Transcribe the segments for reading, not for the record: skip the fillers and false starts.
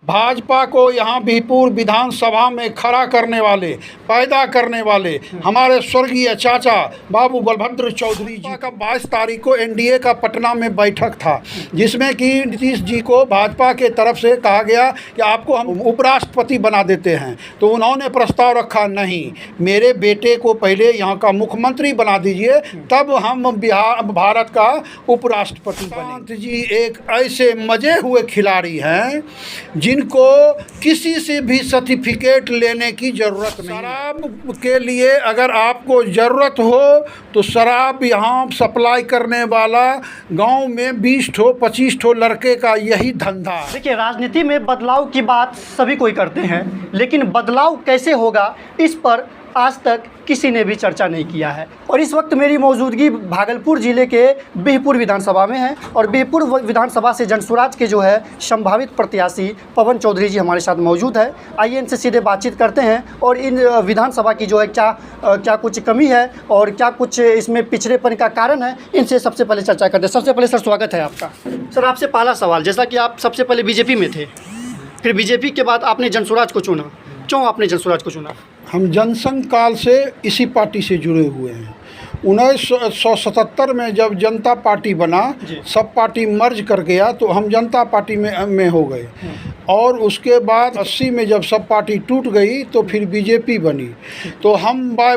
भाजपा को यहाँ बीहपुर विधानसभा में खड़ा करने वाले, पैदा करने वाले हमारे स्वर्गीय चाचा बाबू बलभद्र चौधरी जी का 22 तारीख को एनडीए का पटना में बैठक था, जिसमें कि नीतीश जी को भाजपा के तरफ से कहा गया कि आपको हम उपराष्ट्रपति बना देते हैं। तो उन्होंने प्रस्ताव रखा, नहीं, मेरे बेटे को पहले यहाँ का मुख्यमंत्री बना दीजिए, तब हम भारत का उपराष्ट्रपति बनेंगे। जी एक ऐसे मजे हुए खिलाड़ी हैं जिनको किसी से भी सर्टिफिकेट लेने की ज़रूरत नहीं। शराब के लिए अगर आपको ज़रूरत हो तो शराब यहाँ सप्लाई करने वाला गांव में 20 ठो 25 ठो लड़के का यही धंधा है। देखिए, राजनीति में बदलाव की बात सभी कोई करते हैं, लेकिन बदलाव कैसे होगा इस पर आज तक किसी ने भी चर्चा नहीं किया है। और इस वक्त मेरी मौजूदगी भागलपुर ज़िले के बीहपुर विधानसभा में है और बीहपुर विधानसभा से जनसुराज के जो है संभावित प्रत्याशी पवन चौधरी जी हमारे साथ मौजूद है। आइए इनसे सीधे बातचीत करते हैं और इन विधानसभा की जो है क्या कुछ कमी है और क्या कुछ इसमें पिछड़ेपन का कारण है, इनसे सबसे पहले चर्चा करते हैं। सबसे पहले सर स्वागत है आपका। सर आपसे पहला सवाल, जैसा कि आप सबसे पहले बीजेपी में थे, फिर बीजेपी के बाद आपने जनसुराज को चुना, क्यों आपने जनसुराज को चुना? हम जनसंघ काल से इसी पार्टी से जुड़े हुए हैं। 1977 में जब जनता पार्टी बना, सब पार्टी मर्ज कर गया तो हम जनता पार्टी में हो गए, और उसके बाद 80 में जब सब पार्टी टूट गई तो फिर बीजेपी बनी। तो हम बाय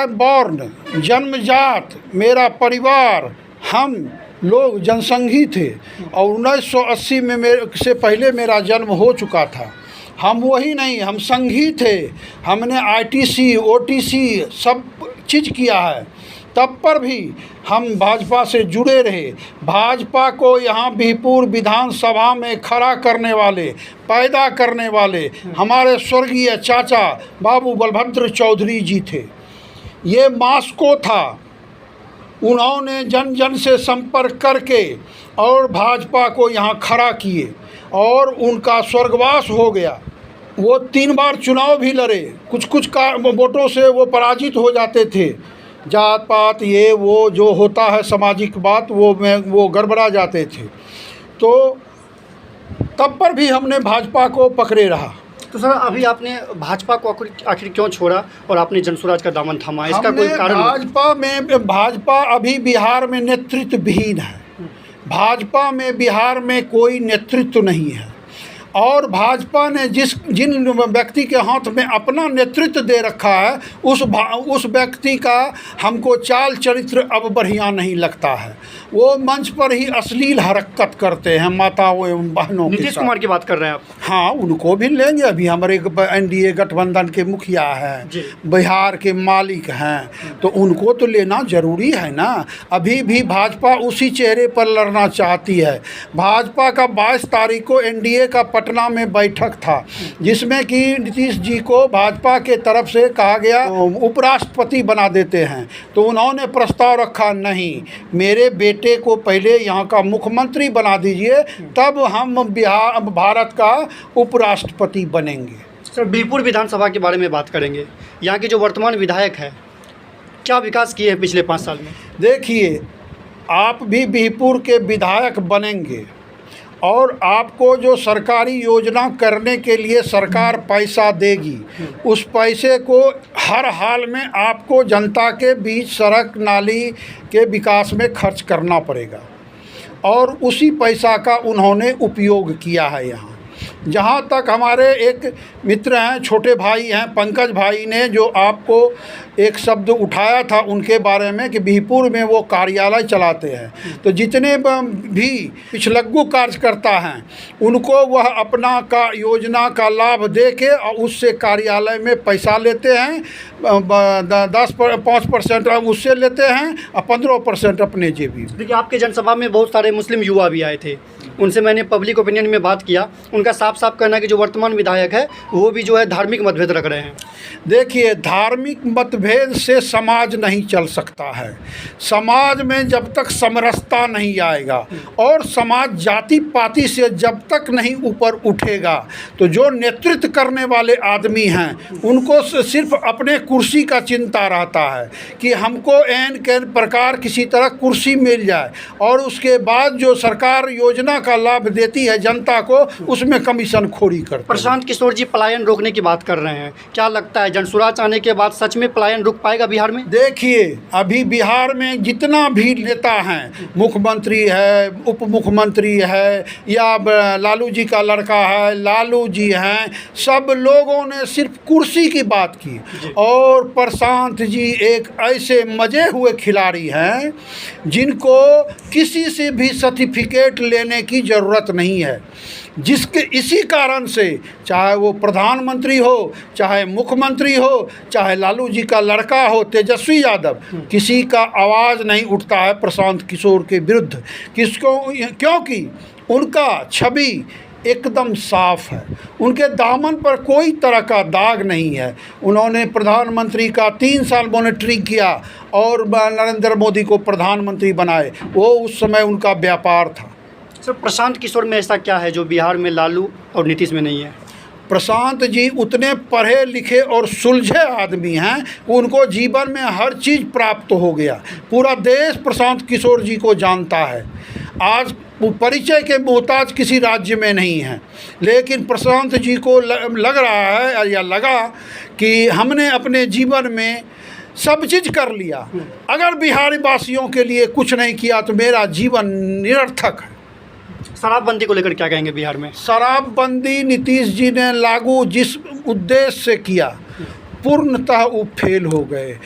बॉर्न जन्मजात मेरा परिवार हम लोग जनसंघी थे, और 1980 में से पहले मेरा जन्म हो चुका था। हम वही नहीं, हम संघी थे, हमने आईटीसी ओटीसी सब चीज़ किया है, तब पर भी हम भाजपा से जुड़े रहे। भाजपा को यहाँ बीहपुर विधानसभा में खड़ा करने वाले, पैदा करने वाले हमारे स्वर्गीय चाचा बाबू बलभद्र चौधरी जी थे। ये मास्को था, उन्होंने जन जन से संपर्क करके और भाजपा को यहाँ खड़ा किए और उनका स्वर्गवास हो गया। वो 3 बार चुनाव भी लड़े, कुछ का वोटों से वो पराजित हो जाते थे। जात पात ये वो जो होता है सामाजिक बात, वो गड़बड़ा जाते थे। तो तब पर भी हमने भाजपा को पकड़े रहा। तो सर अभी आपने भाजपा को आखिर क्यों छोड़ा और आपने जनसुराज का दामन थामा, इसका कोई कारण? भाजपा अभी बिहार में नेतृत्व विहीन है। भाजपा में बिहार में कोई नेतृत्व नहीं है, और भाजपा ने जिन व्यक्ति के हाथ में अपना नेतृत्व दे रखा है उस व्यक्ति का हमको चाल चरित्र अब बढ़िया नहीं लगता है। वो मंच पर ही अश्लील हरकत करते हैं माताओं एवं बहनों के साथ। नीतीश कुमार की बात कर रहे हैं आप? हाँ, उनको भी लेंगे। अभी हमारे एनडीए गठबंधन के मुखिया हैं, बिहार के मालिक हैं, तो उनको तो लेना ज़रूरी है ना। अभी भी भाजपा उसी चेहरे पर लड़ना चाहती है। भाजपा का 22 तारीख को एनडीए का पटना में बैठक था, जिसमें कि नीतीश जी को भाजपा के तरफ से कहा गया उपराष्ट्रपति बना देते हैं। तो उन्होंने प्रस्ताव रखा, नहीं, मेरे बेटे को पहले यहाँ का मुख्यमंत्री बना दीजिए, तब हम भारत का उपराष्ट्रपति बनेंगे। सर बीहपुर विधानसभा के बारे में बात करेंगे। यहाँ के जो वर्तमान विधायक है, क्या विकास किए हैं पिछले 5 साल में? देखिए, आप भी बीहपुर के विधायक बनेंगे और आपको जो सरकारी योजना करने के लिए सरकार पैसा देगी, उस पैसे को हर हाल में आपको जनता के बीच सड़क नाली के विकास में खर्च करना पड़ेगा, और उसी पैसा का उन्होंने उपयोग किया है। यहाँ जहाँ तक हमारे एक मित्र हैं, छोटे भाई हैं, पंकज भाई ने जो आपको एक शब्द उठाया था उनके बारे में कि बीहपुर में वो कार्यालय चलाते हैं, तो जितने भी पिछलग्गू कार्यकर्ता हैं उनको वह अपना का योजना का लाभ दे के और उससे कार्यालय में पैसा लेते हैं। 5% उससे लेते हैं और 15% अपने जेबी में। देखिए, आपके जनसभा में बहुत सारे मुस्लिम युवा भी आए थे, उनसे मैंने पब्लिक ओपिनियन में बात किया। उनका साफ साफ कहना है कि जो वर्तमान विधायक है वो भी जो है धार्मिक मतभेद रख रहे हैं। देखिए, धार्मिक मतभेद से समाज नहीं चल सकता है। समाज में जब तक समरसता नहीं आएगा और समाज जाति पाति से जब तक नहीं ऊपर उठेगा, तो जो नेतृत्व करने वाले आदमी हैं उनको सिर्फ अपने कुर्सी का चिंता रहता है कि हमको एन के प्रकार किसी तरह कुर्सी मिल जाए, और उसके बाद जो सरकार योजना का लाभ देती है जनता को, उसमें कमीशन खोरी करते हैं। प्रशांत किशोर जी पलायन रोकने की बात कर रहे हैं, क्या लगता है जनसुराज आने के बाद सच में पलायन रुक पाएगा बिहार में? देखिए, अभी बिहार में जितना भी नेता हैं, मुख्यमंत्री है, उप मुख्यमंत्री है, या लालू जी का लड़का है, लालू जी हैं, सब लोगों ने सिर्फ कुर्सी की बात की। और प्रशांत जी एक ऐसे मजे हुए खिलाड़ी हैं जिनको किसी से भी सर्टिफिकेट लेने की ज़रूरत नहीं है, जिसके इसी कारण से चाहे वो प्रधानमंत्री हो, चाहे मुख्यमंत्री हो, चाहे लालू जी का लड़का हो तेजस्वी यादव, किसी का आवाज़ नहीं उठता है प्रशांत किशोर के विरुद्ध। किसको? क्योंकि उनका छवि एकदम साफ है, उनके दामन पर कोई तरह का दाग नहीं है। उन्होंने प्रधानमंत्री का 3 साल मॉनिटरिंग किया और नरेंद्र मोदी को प्रधानमंत्री बनाए, वो उस समय उनका व्यापार था। सर, प्रशांत किशोर में ऐसा क्या है जो बिहार में लालू और नीतीश में नहीं है? प्रशांत जी उतने पढ़े लिखे और सुलझे आदमी हैं, उनको जीवन में हर चीज़ प्राप्त हो गया। पूरा देश प्रशांत किशोर जी को जानता है। आज परिचय के मोहताज किसी राज्य में नहीं है, लेकिन प्रशांत जी को लग रहा है या लगा कि हमने अपने जीवन में सब चीज़ कर लिया, अगर बिहारी वासियों के लिए कुछ नहीं किया तो मेरा जीवन निरर्थक है। शराबबंदी को लेकर क्या कहेंगे बिहार में? शराबबंदी नीतीश जी ने लागू जिस उद्देश्य से किया, पूर्णतः वो फेल हो गए।